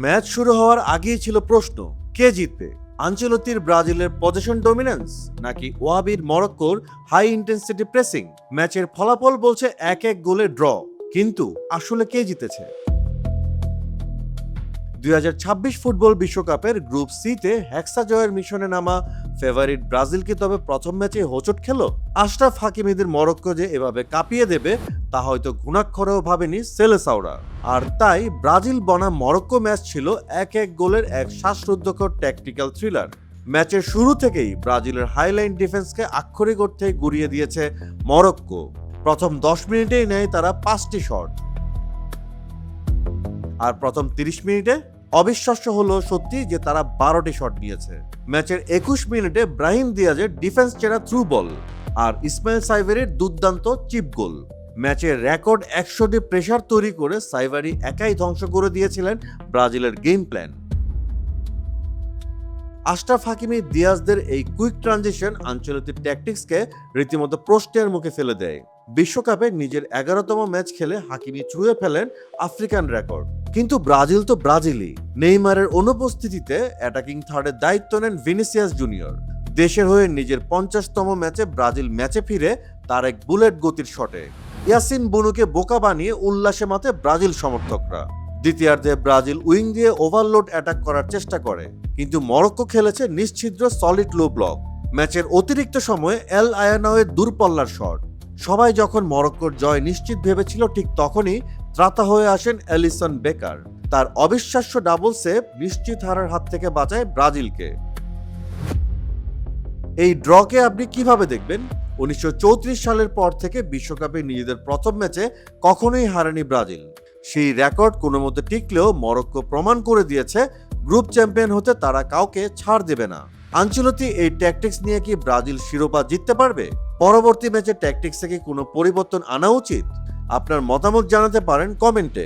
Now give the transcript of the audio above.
Match শুরু হওয়ার আগেই ছিল প্রশ্ন, কে জিতবে? আনচেলত্তির ব্রাজিলের পজিশন ডমিনেন্স নাকি ওয়াবির মরক্কোর হাই ইন্টেন্সিটি প্রেসিং? ম্যাচের ফলাফল বলছে 1-1 গোলে ড্র, কিন্তু আসলে কে জিতেছে? 2026 ফুটবল বিশ্বকাপের গ্রুপ সিতে হেক্সা জয়ের মিশনে নামা ফেভারিট ব্রাজিল কি তবে প্রথম ম্যাচে হোঁচট খেল? আশরাফ হাকিমিদের মরক্কো যে এভাবে কাঁপিয়ে দেবে তা হয়তো ঘুণাক্ষরেও ভাবেনি সেলেসাওরা। আর তাই ব্রাজিল বনাম মরক্কো ম্যাচ ছিল 1-1 গোলের এক শ্বাসরুদ্ধকর ট্যাকটিক্যাল থ্রিলার। ম্যাচের শুরু থেকেই ব্রাজিলের হাইলাইন ডিফেন্সকে আক্ষরিক অর্থে গুড়িয়ে দিয়েছে মরক্কো। প্রথম 10 মিনিটেই নেয় তারা 5টি শট, আর প্রথম 30 মিনিটে অবিশ্বাস্য হলো সত্যি যে তারা 12টি শট নিয়েছে। ম্যাচের 21 মিনিটে ব্রাহিম দিয়াজের ডিফেন্স চেরা থ্রু বল আর ইসমাইল সাইভারির দুর্দান্ত চিপ গোল ম্যাচের রেকর্ড 100টি প্রেসার তৈরি করে সাইভারি একাই ধ্বংস করে দিয়েছিলেন ব্রাজিলের গেম প্ল্যান। আশরাফ হাকিমি দিয়াজদের এই কুইক ট্রানজিশন আনচেলত্তির ট্যাকটিক্সকে রীতিমতো প্রশ্নের মুখে ফেলে দেয়। বিশ্বকাপে নিজের 11তম ম্যাচ খেলে হাকিমি ছুঁয়ে ফেলেন আফ্রিকান রেকর্ড। কিন্তু ব্রাজিল তো ব্রাজিলই। নেইমারের অনুপস্থিতিতে অ্যাটাকিং থার্ডের দায়িত্ব নেন ভিনিসিয়াস জুনিয়র। দেশের হয়ে নিজের 50তম ম্যাচে ব্রাজিল ম্যাচে ফিরে তার এক বুলেট গতির শটে ইয়াসিন বুনুকে বোকা বানিয়ে উল্লাসে মাতে ব্রাজিল সমর্থকরা। দ্বিতীয়ার্ধে ব্রাজিল উইং দিয়ে ওভারলোড অ্যাটাক করার চেষ্টা করে, কিন্তু মরক্কো খেলেছে নিশ্ছিদ্র সলিড লো ব্লক। ম্যাচের অতিরিক্ত সময়ে এল আয়ানাওয়ের দূরপাল্লার শট। সবাই যখন মরক্কোর জয় নিশ্চিত ভেবেছিল, ঠিক তখনই ত্রাতা হয়ে আসেন এলিসন বেকার। তার অবিশ্বাস্য ডাবল সেভ নিশ্চিত হারার হাত থেকে বাঁচায় ব্রাজিলকে। এই ড্রকে আপনি কিভাবে দেখবেন? 1934 সালের পর থেকে বিশ্বকাপে নিজেদের প্রথম ম্যাচে কখনোই হারেনি ব্রাজিল। সেই রেকর্ড কোনো মতে টিকলেও মরক্কো প্রমাণ করে দিয়েছে গ্রুপ চ্যাম্পিয়ন হতে তারা কাউকে ছাড় দেবে না। আনচেলত্তি এই ট্যাকটিক্স নিয়ে কি ব্রাজিল শিরোপা জিততে পারবে? পরবর্তী ম্যাচে ট্যাকটিক্সে কি কোনো পরিবর্তন আনা উচিত? আপনার মতামত জানাতে পারেন কমেন্টে।